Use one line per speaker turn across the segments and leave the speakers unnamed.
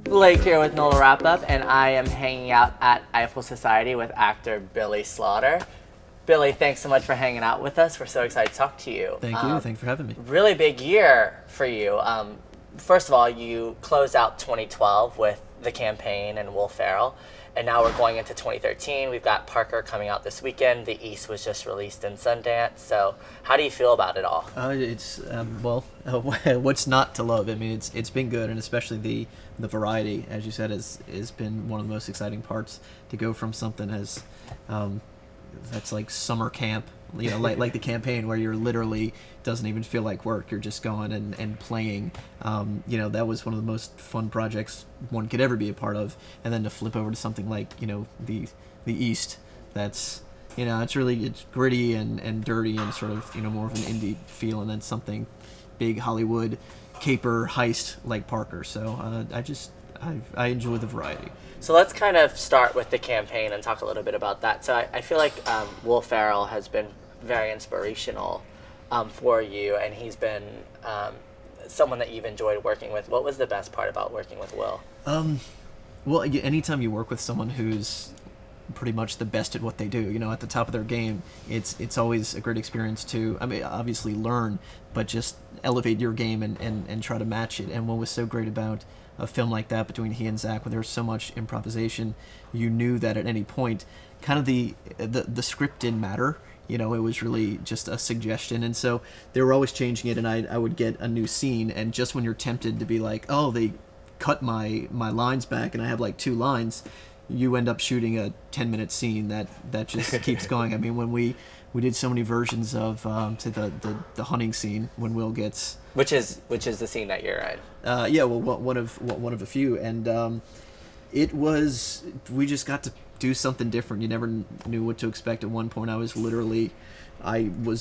Blake here with NOLA Wrap Up, and I am hanging out at Eiffel Society with actor Billy Slaughter. Billy, thanks so much for hanging out with us. We're so excited to talk to you.
Thank you. Thanks for having me.
Really big year for you. First of all, you closed out 2012 with The Campaign and Will Ferrell, and now we're going into 2013. We've got Parker coming out this weekend. The East was just released in Sundance. So how do you feel about it all?
What's not to love? I mean, it's been good, and especially the variety, as you said, has been one of the most exciting parts, to go from something as that's like summer camp, you know, like The Campaign, where you're literally doesn't even feel like work. You're just going and playing. You know, that was one of the most fun projects one could ever be a part of. And then to flip over to something like, you know, the East, that's, you know, it's gritty and dirty and sort of, you know, more of an indie feel, and then something big Hollywood caper heist like Parker. So I enjoy the variety.
So let's kind of start with The Campaign and talk a little bit about that. So I feel like Will Ferrell has been very inspirational for you, and he's been someone that you've enjoyed working with. What was the best part about working with Will?
Well, anytime you work with someone who's pretty much the best at what they do, you know, at the top of their game, it's always a great experience to, I mean, obviously learn, but just elevate your game and try to match it. And what was so great about a film like that between he and Zach, where there was so much improvisation, you knew that at any point, kind of the script didn't matter. You know, it was really just a suggestion, and so they were always changing it, and I would get a new scene, and just when you're tempted to be like, oh, they cut my lines back and I have like 2 lines, you end up shooting a 10-minute scene that just keeps going. I mean, when we did so many versions of say the hunting scene when Will gets,
which is the scene that you're in.
Yeah, well, one of a few, and it was, we just got to do something different. You never knew what to expect. At one point, I was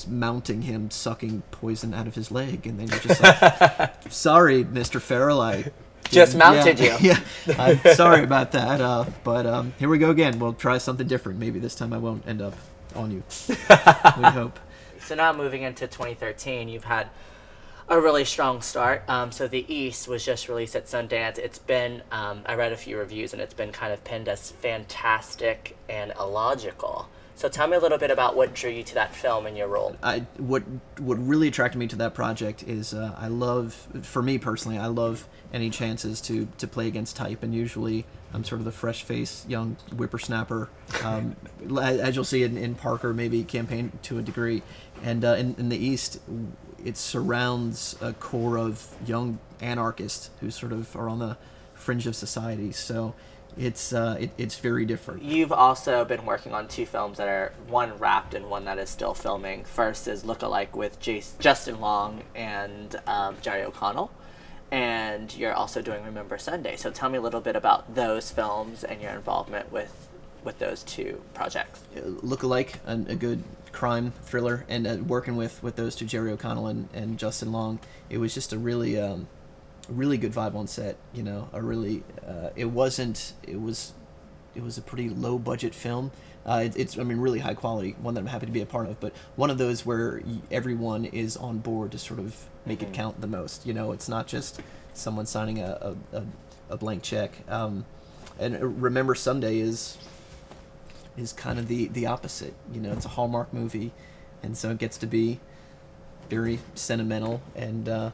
mounting him, sucking poison out of his leg, and then you're just like, sorry, Mr. Ferrell, I
just mounted you.
Yeah, I'm sorry about that, but here we go again. We'll try something different. Maybe this time I won't end up on you. We hope.
So now moving into 2013, you've had a really strong start. So The East was just released at Sundance. It's been, I read a few reviews, and it's been kind of pinned as fantastic and illogical. So tell me a little bit about what drew you to that film and your role.
What really attracted me to that project is for me personally, I love any chances to play against type, and usually I'm sort of the fresh-faced young whippersnapper, as you'll see in Parker, maybe Campaign to a degree, and in the East, it surrounds a core of young anarchists who sort of are on the fringe of society. So it's very different.
You've also been working on 2 films that are, one wrapped and one that is still filming. First is Lookalike with Justin Long and Jerry O'Connell, and you're also doing Remember Sunday. So tell me a little bit about those films and your involvement with those 2 projects.
Lookalike, a good crime thriller, and working with those 2, Jerry O'Connell and Justin Long, it was just a really good vibe on set. You know, it was a pretty low budget film. It's really high quality, one that I'm happy to be a part of, but one of those where everyone is on board to sort of make it count the most. You know, it's not just someone signing a blank check. And Remember Sunday is kind of the opposite. You know, it's a Hallmark movie, and so it gets to be very sentimental, and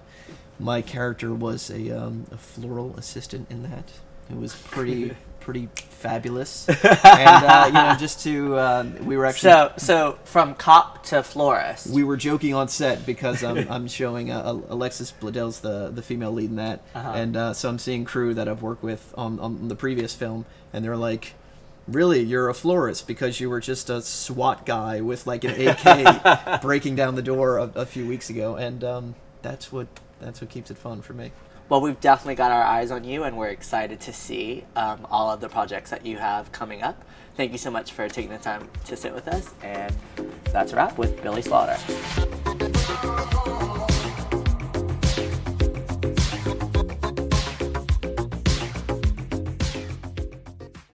my character was a floral assistant in that. It was pretty fabulous, and you know, just to we were actually
so from cop to florist.
We were joking on set because I'm showing Alexis, Bledel's the female lead in that, and so I'm seeing crew that I've worked with on the previous film, and they're like, really, you're a florist because you were just a SWAT guy with like an AK breaking down the door a few weeks ago, and that's what keeps it fun for me.
Well, we've definitely got our eyes on you, and we're excited to see all of the projects that you have coming up. Thank you so much for taking the time to sit with us, and that's a wrap with Billy Slaughter.